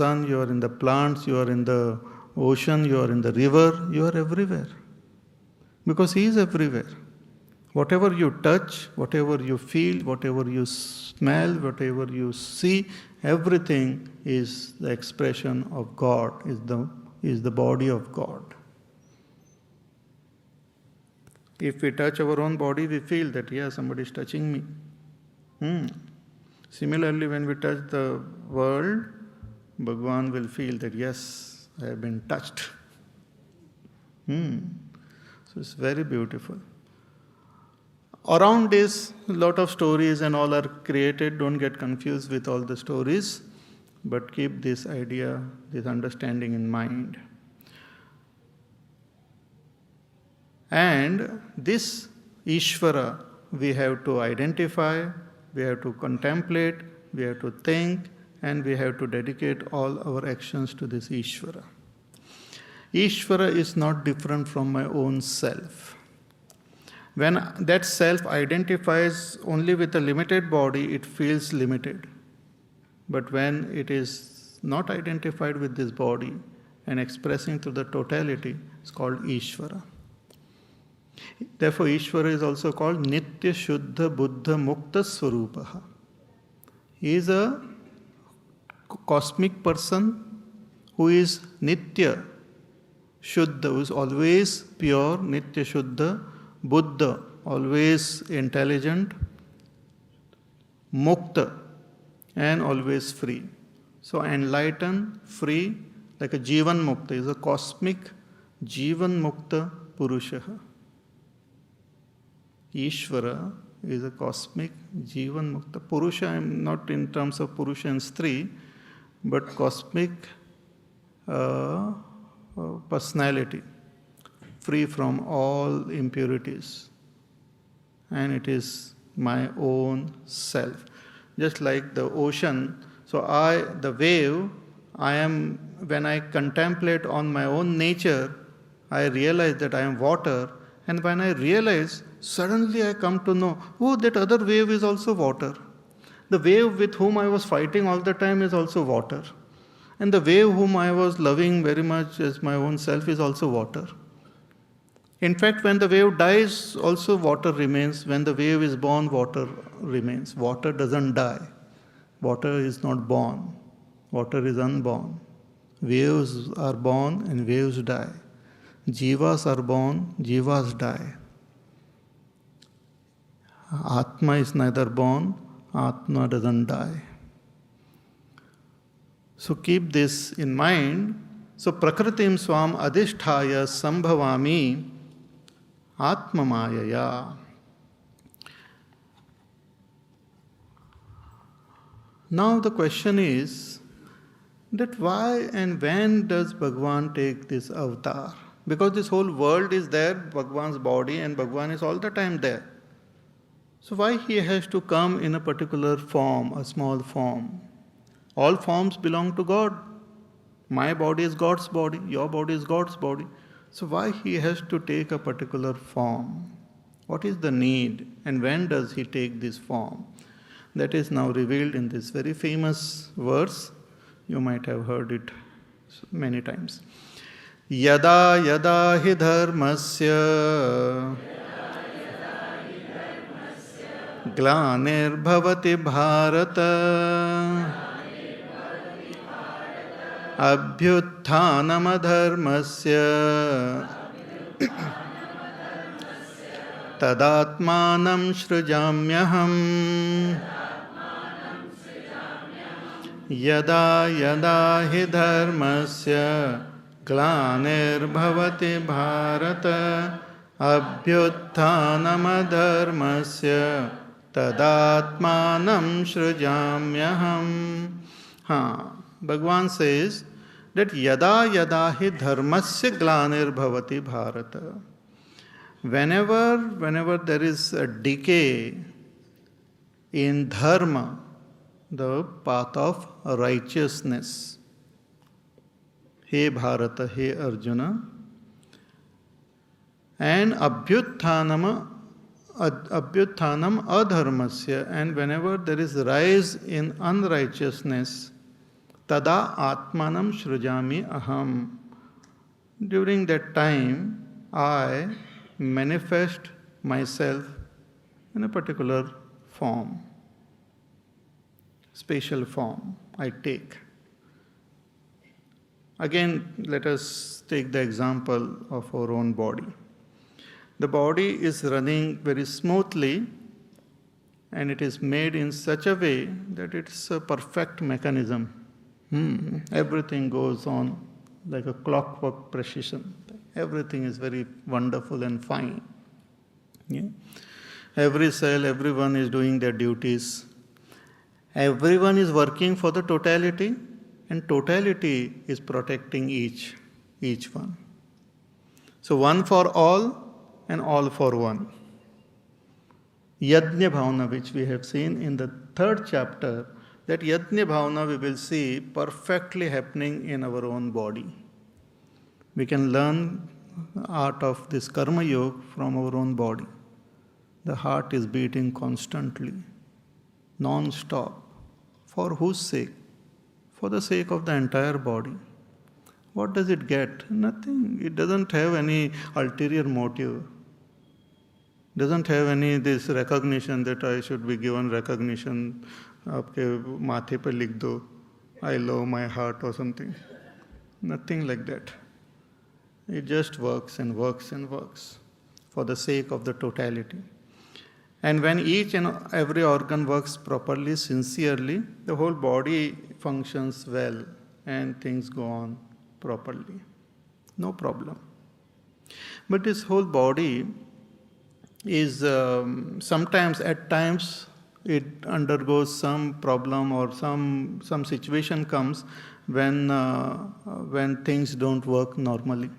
sun, you are in the plants, you are in the ocean, you are in the river, you are everywhere. Because He is everywhere. Whatever you touch, whatever you feel, whatever you smell, whatever you see, everything is the expression of God, is the body of God. If we touch our own body, we feel that, yeah, somebody is touching me. Similarly, when we touch the world, Bhagavan will feel that, yes, I have been touched. So it's very beautiful. Around this, a lot of stories and all are created. Don't get confused with all the stories, but keep this idea, this understanding in mind. And this Ishvara we have to identify, we have to contemplate, we have to think, and we have to dedicate all our actions to this Ishvara. Ishvara is not different from my own self. When that self identifies only with a limited body, it feels limited. But when it is not identified with this body and expressing to the totality, it's called Ishvara. Therefore, Ishvara is also called Nitya Shuddha Buddha Mukta Swarupaha. He is a cosmic person who is Nitya Shuddha, who is always pure, Nitya Shuddha, Buddha, always intelligent, Mukta, and always free. So enlightened, free, like a Jivan Mukta, is a cosmic Jivan Mukta Purushaha. Ishvara is a cosmic Jivan Mukta. Purusha, I am not in terms of Purusha and Stri, but cosmic personality, free from all impurities. And it is my own self. Just like the ocean, so the wave, when I contemplate on my own nature, I realize that I am water. And when I realize, suddenly I come to know, oh, that other wave is also water. The wave with whom I was fighting all the time is also water. And the wave whom I was loving very much as my own self is also water. In fact, when the wave dies, also water remains. When the wave is born, water remains. Water doesn't die. Water is not born. Water is unborn. Waves are born and waves die. Jivas are born, jivas die. Atma is neither born, Atma doesn't die. So keep this in mind. So Prakritim Swam Adhishthaya Sambhavami Atma Mayaya. Now the question is that why and when does Bhagavan take this avatar? Because this whole world is there, Bhagavan's body, and Bhagavan is all the time there. So why he has to come in a particular form, a small form? All forms belong to God. My body is God's body, your body is God's body. So why he has to take a particular form? What is the need and when does he take this form? That is now revealed in this very famous verse. You might have heard it many times. Yada yada hi dharmasya glanir bhavati bharata abhyutthanam adharmasya tadatmanam shrujamyaham yada yada hi dharmasya glanir bhavati bharata abhyutthanam adharmasya tadatmanam shrujamyaham. Bhagavan says that yada yada hi dharmasya glanir bhavati bharata. Whenever there is a decay in dharma, the path of righteousness, He Bharata, He Arjuna, and abhyutthanam adharmasya, and whenever there is rise in unrighteousness, tada atmanam shrujami aham. During that time, I manifest myself in a particular form, special form I take. Again, let us take the example of our own body. The body is running very smoothly, and it is made in such a way that it's a perfect mechanism. Everything goes on like a clockwork precision. Everything is very wonderful and fine. Yeah? Every cell, everyone is doing their duties. Everyone is working for the totality, and totality is protecting each one. So one for all and all for one. Yajna Bhavana, which we have seen in the 3rd chapter, that Yajna Bhavana we will see perfectly happening in our own body. We can learn art of this Karma Yoga from our own body. The heart is beating constantly, non-stop. For whose sake? For the sake of the entire body. What does it get? Nothing. It doesn't have any ulterior motive. Doesn't have any this recognition that I should be given recognition. Aapke mathe pe likh do, I love my heart or something. Nothing like that. It just works and works and works for the sake of the totality. And when each and every organ works properly, sincerely, the whole body functions well and things go on properly. No problem. But this whole body is sometimes, at times, it undergoes some problem or some situation comes when things don't work normally.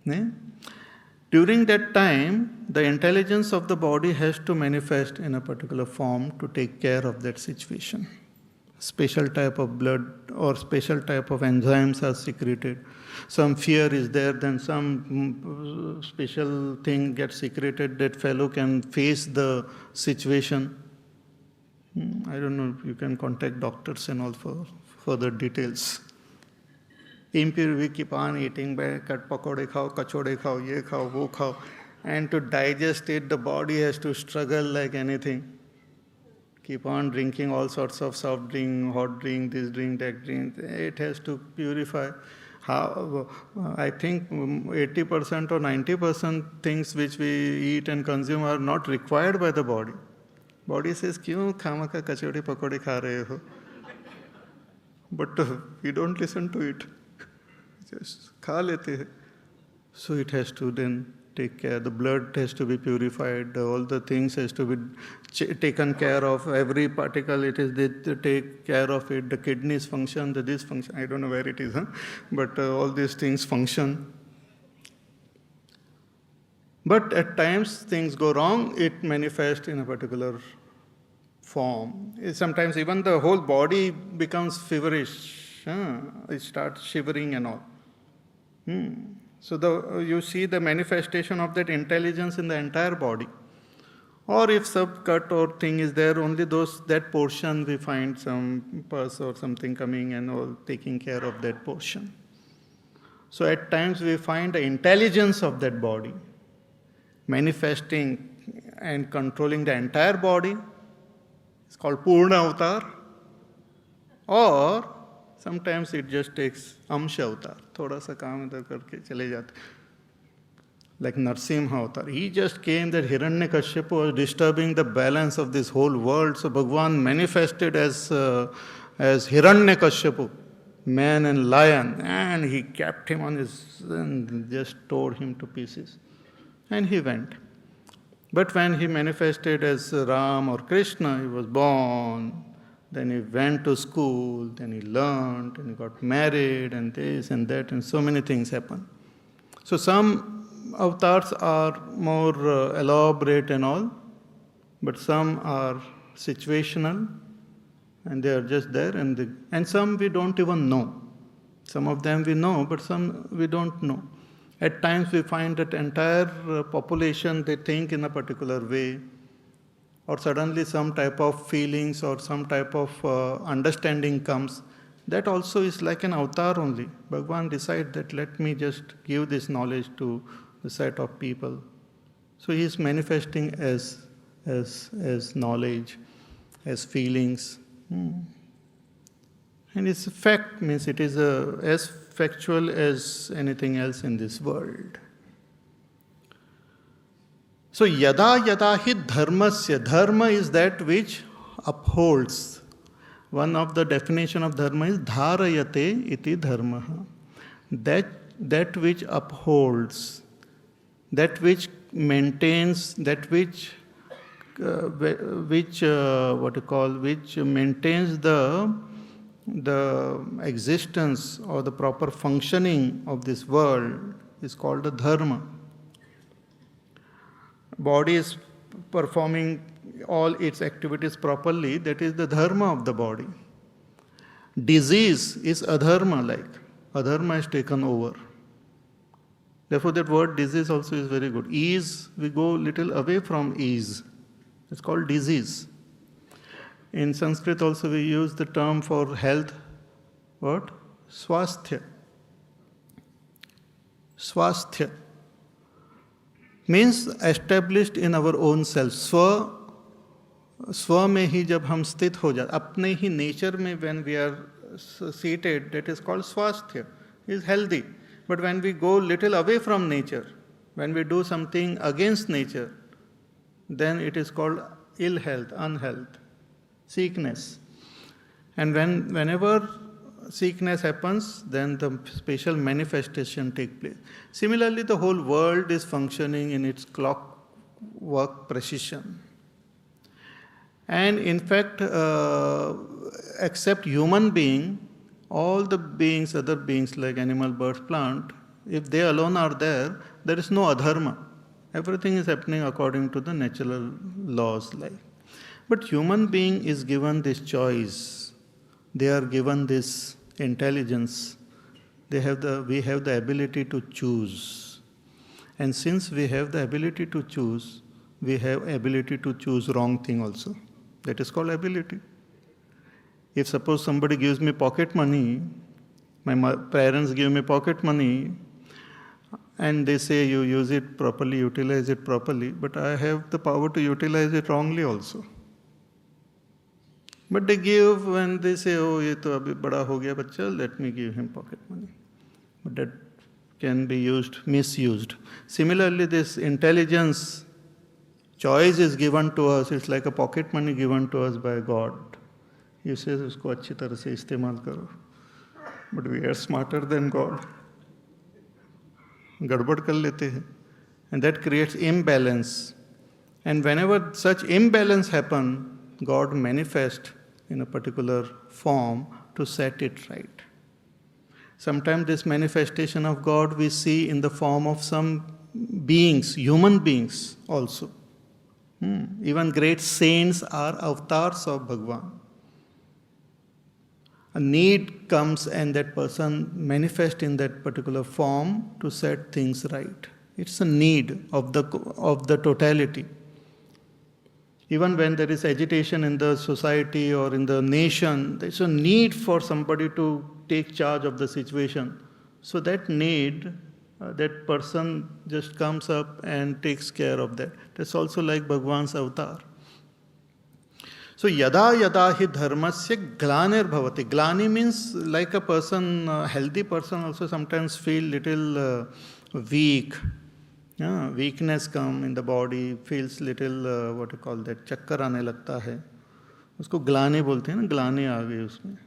Yeah? During that time, the intelligence of the body has to manifest in a particular form to take care of that situation. Special type of blood or special type of enzymes are secreted. Some fear is there, then some special thing gets secreted. That fellow can face the situation. I don't know, you can contact doctors and all for further details. Impure, we keep on eating, cut pakode khao, kachode khao, ye khao, wo khao. And to digest it, the body has to struggle like anything. Keep on drinking all sorts of soft drink, hot drink, this drink, that drink. It has to purify. I think 80% or 90% things which we eat and consume are not required by the body. Body says, "Kyun khama ka kachori pakode kha rahe ho?" But we don't listen to it. Just kha lete hai. So it has to then take care. The blood has to be purified. All the things has to be taken care of. Every particle it is they take care of it. The kidneys function. The this function. I don't know where it is, but all these things function. But at times things go wrong. It manifests in a particular form. Sometimes even the whole body becomes feverish. It starts shivering and all. So you see the manifestation of that intelligence in the entire body. Or if some cut or thing is there, only that portion we find some pus or something coming and all taking care of that portion. So at times we find the intelligence of that body manifesting and controlling the entire body. It's called Purna Avatar. Or sometimes it just takes Amsha Avatar. Thoda sa kaam idhar karke chale jate. Like Narsimha Avatar. He just came that Hiranyakashipu was disturbing the balance of this whole world. So Bhagwan manifested as Hiranyakashipu, man and lion. And he kept him on his and just tore him to pieces. And he went. But when he manifested as Ram or Krishna, he was born. Then he went to school, then he learned, and he got married, and this and that, and so many things happened. So some avatars are more elaborate and all, but some are situational, and they are just there, and some we don't even know. Some of them we know, but some we don't know. At times we find that entire population, they think in a particular way, or suddenly some type of feelings or some type of understanding comes, that also is like an avatar only. Bhagavan decides that let me just give this knowledge to the set of people. So he is manifesting as knowledge, as feelings. And its fact means it is as factual as anything else in this world. So yada yada hi dharmasya. Dharma is that which upholds. One of the definition of dharma is dharayate iti dharma. That which upholds, that which maintains, that which maintains the existence or the proper functioning of this world is called the dharma. Body is performing all its activities properly, that is the dharma of the body. Disease is adharma, like adharma is taken over. Therefore that word disease also is very good. Ease, we go little away from ease. It's called disease. In Sanskrit also we use the term for health, what? Swasthya. Swasthya means established in our own self. Swa में ही जब हम स्थित हो जाते, अपने ही nature में when we are seated, that is called swasthya, is healthy. But when we go little away from nature, when we do something against nature, then it is called ill health, unhealth, sickness. And whenever sickness happens, then the special manifestation takes place. Similarly, the whole world is functioning in its clockwork precision. And in fact, except human being, all the beings, other beings like animal, birds, plant, if they alone are there, there is no adharma. Everything is happening according to the natural laws. But human being is given this choice. They are given this intelligence. We have the ability to choose. And since we have the ability to choose, we have ability to choose wrong thing also. That is called ability. If suppose somebody gives me pocket money, my parents give me pocket money, and they say you use it properly, utilize it properly, but I have the power to utilize it wrongly also. But they give when they say, oh, ye to abhi bada ho gaya bachcha, let me give him pocket money. But that can be misused. Similarly, this intelligence, choice is given to us, it's like a pocket money given to us by God. He says, usko अच्छी तरह से इस्तेमाल करो. But we are smarter than God. गड़बड़ कर लेते हैं. And that creates imbalance. And whenever such imbalance happens, God manifests in a particular form to set it right. Sometimes this manifestation of God we see in the form of some beings, human beings also. Even great saints are avatars of Bhagavan. A need comes and that person manifests in that particular form to set things right. It's a need of the totality. Even when there is agitation in the society or in the nation, there's a need for somebody to take charge of the situation. So that need, that person just comes up and takes care of that. That's also like Bhagavan's avatar. So yada yada hi dharmasya glanir bhavati. Glani means like a person, a healthy person also sometimes feel little weak. Weakness come in the body, feels little, what you call that, chakkar आने लगता है. उसको ग्लानि बोलते हैं ना, ग्लानि आ गई उसमें.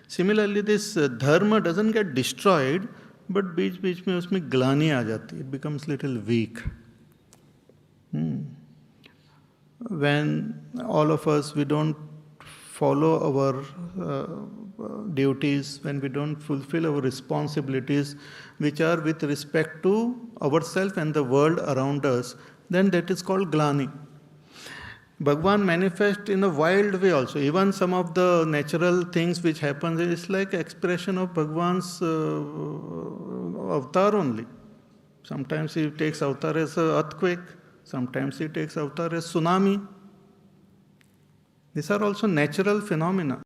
Similarly, this dharma doesn't get destroyed, but बीच-बीच में उसमें ग्लानि आ जाती है. It becomes little weak. When all of us, we don't follow our duties, when we don't fulfill our responsibilities, which are with respect to ourselves and the world around us, then that is called glani. Bhagavan manifests in a wild way also. Even some of the natural things which happen, it's like expression of Bhagavan's avatar only. Sometimes he takes avatar as an earthquake, sometimes he takes avatar as tsunami. These are also natural phenomena.